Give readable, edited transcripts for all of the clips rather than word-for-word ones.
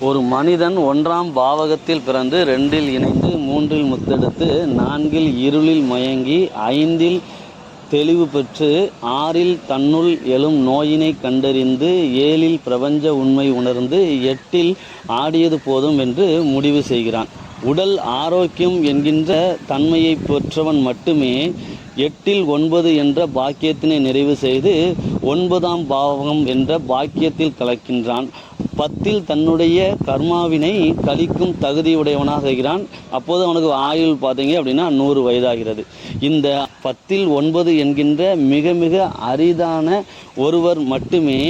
ஒரு மனிதன் 1ஆம் பாவகத்தில் பிறந்து 2இல் இணைந்து 3இல் முத்தெடுத்து 4இல் இருளில் மயங்கி 5இல் தெளிவு பெற்று 6இல் தன்னுள் எழும் நோயினை கண்டறிந்து 7இல் பிரபஞ்ச உண்மை உணர்ந்து 8இல் ஆடியது போதும் என்று முடிவு செய்கிறான். உடல் ஆரோக்கியம் என்கின்ற தன்மையை பெற்றவன் மட்டுமே 8இல் 9 என்ற பாக்கியத்தினை நிறைவு செய்து 9ஆம் பாவகம் என்ற பாக்கியத்தில் கலக்கின்றான். 10இல் தன்னுடைய கர்மாவினை கழிக்கும் தகுதியுடையவனாக இருக்கிறான். அப்போது அவனுக்கு ஆயுள் பார்த்தீங்க அப்படின்னா 100 வயதாகிறது. இந்த 10இல் 9 என்கின்ற மிக மிக அரிதான ஒருவர் மட்டுமே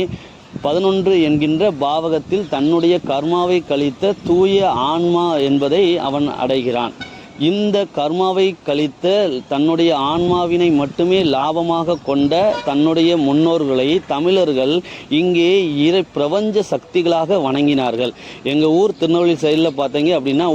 11 என்கின்ற பாவகத்தில் தன்னுடைய கர்மாவை கழித்த தூய ஆன்மா என்பதை அவன் அடைகிறான். இந்த கர்மாவை கழித்த தன்னுடைய ஆன்மாவினை மட்டுமே லாபமாக கொண்ட தன்னுடைய முன்னோர்களை தமிழர்கள் இங்கே பிரபஞ்ச சக்திகளாக வணங்கினார்கள். எங்கள் ஊர் திருநெல்வேலி சைடில் பார்த்தீங்க அப்படின்னா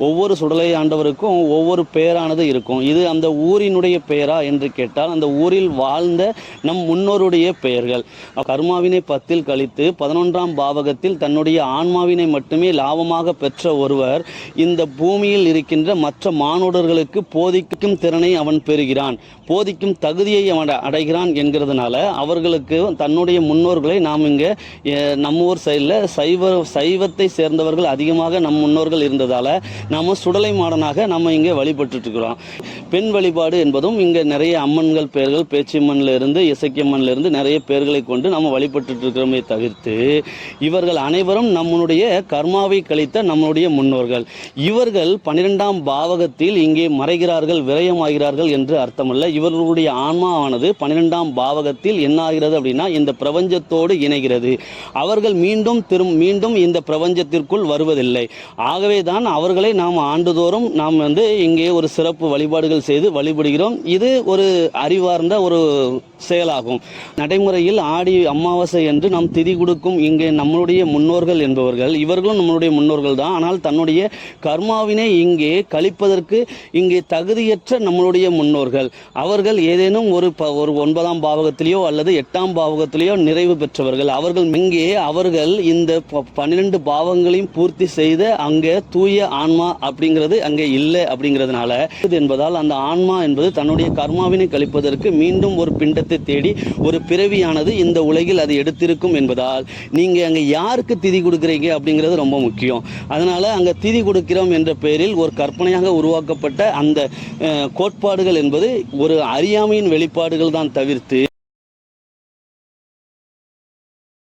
ஒவ்வொரு சுடலை ஆண்டவருக்கும் ஒவ்வொரு பெயரானது இருக்கும். இது அந்த ஊரினுடைய பெயரா என்று கேட்டால் அந்த ஊரில் வாழ்ந்த நம் முன்னோருடைய பெயர்கள். கர்மாவினை 10இல் கழித்து 11ஆம் பாவகத்தில் தன்னுடைய ஆன்மாவினை மட்டுமே லாபமாக பெற்ற ஒருவர் இந்த பூமியில் இருக்கின்ற மற்ற மானுடர்களுக்கு போதிக்கும் திறனை அவன் பெறுகிறான், போதிக்கும் தகுதியை அவன் அடைகிறான் என்கிறதுனால அவர்களுக்கு தன்னுடைய முன்னோர்களை நாம் இங்கே நம்ம ஊர் சைடில் சைவத்தை சேர்ந்தவர்கள் அதிகமாக நம் முன்னோர்கள் இருந்ததால் நாம் சுடலை மாடனாக நம்ம இங்கே வழிபட்டு இருக்கிறோம். பெண் வழிபாடு என்பதும் இங்கே நிறைய அம்மன்கள் பெயர்கள் பேச்சியம்மன்ல இருந்து இசக்கியம்மன்ல இருந்து நிறைய பெயர்களை கொண்டு நம்ம வழிபட்டு இருக்கிறோமே தவிர்த்து இவர்கள் அனைவரும் நம்முடைய கர்மாவை கழித்த நம்முடைய முன்னோர்கள். இவர்கள் 12ஆம் பாவகத்தில் இங்கே மறைகிறார்கள், விரயமாகிறார்கள் என்று அர்த்தமல்ல. இவர்களுடைய ஆன்மாவானது 12ஆம் பாவகத்தில் என்ன ஆகிறது அப்படின்னா இந்த பிரபஞ்சத்தோடு இணைகிறது. அவர்கள் மீண்டும் இந்த பிரபஞ்சத்திற்குள் வருவதில்லை. ஆகவே தான் அவர்களை நாம் ஆண்டுதோறும் நாம் இங்கே ஒரு சிறப்பு வழிபாடுகள் செய்து வழிபடுகிறோம். இது ஒரு அறிவார்ந்த ஒரு செயலாகும். நடைமுறையில் ஆடி அமாவாசை என்று நாம் திதி கொடுக்கும் இங்கே நம்மளுடைய முன்னோர்கள் என்பவர்கள் இவர்களும் நம்மளுடைய முன்னோர்கள் தான். ஆனால் தன்னுடைய கர்மாவினை இங்கே கழிப்பதற்கு இங்கே தகுதியற்ற நம்மளுடைய முன்னோர்கள் அவர்கள் ஏதேனும் ஒரு 9ஆம் பாவகத்திலேயோ அல்லது 8ஆம் பாவகத்திலேயோ நிறைவு பெற்றவர்கள். அவர்கள் இந்த 12 பாவங்களையும் பூர்த்தி செய்த அங்கே தூய ஆன்மா அப்படிங்கிறது அங்கே இல்லை. அப்படிங்கிறதுனால என்பதால் அந்த ஆன்மா என்பது தன்னுடைய கர்மாவினை கழிப்பதற்கு மீண்டும் ஒரு பிண்டத்தை தேடி ஒரு பிறவியானது இந்த உலகில் அது எடுத்திருக்கும் என்பதால் நீங்க அங்க யாருக்கு திதி கொடுக்குறீங்க அப்படிங்கிறது ரொம்ப முக்கியம். அதனால அங்க திதி கொடுக்கிறோம் என்ற பெயரில் ஒரு கற்பனையாக உருவாக்கப்பட்ட அந்த கோட்பாடுகள் என்பது ஒரு அறியாமையின் வெளிப்பாடுகள் தான் தவிர்த்து